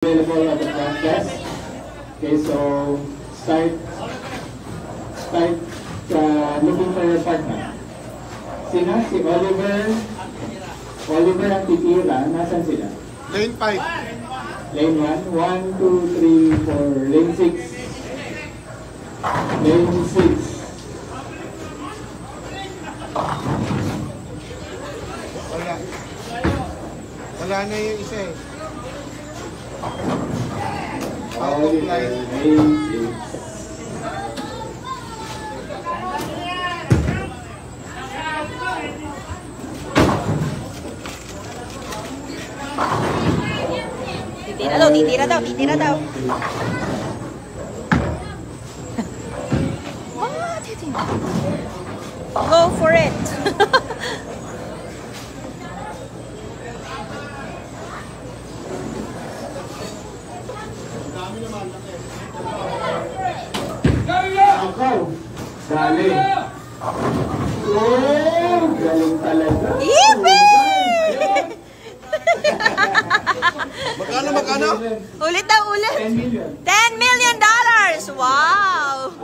Available at the front desk. Okay, so start looking for your partner. Sino? Si Oliver. Oliver ang titira. Nasaan sila? Lane 5. Lane 1. 1, 2, 3, 4. Lane 6. Lane 6. Wala. Wala na yung isa eh. Out of line. Lane 6. Titira daw, titira daw, titira daw. What? Go for it. Ako. Dali. Oh, galing talaga. Yippee! Magkano? Ulit daw, ulit. 10 million. $10 million! Wow!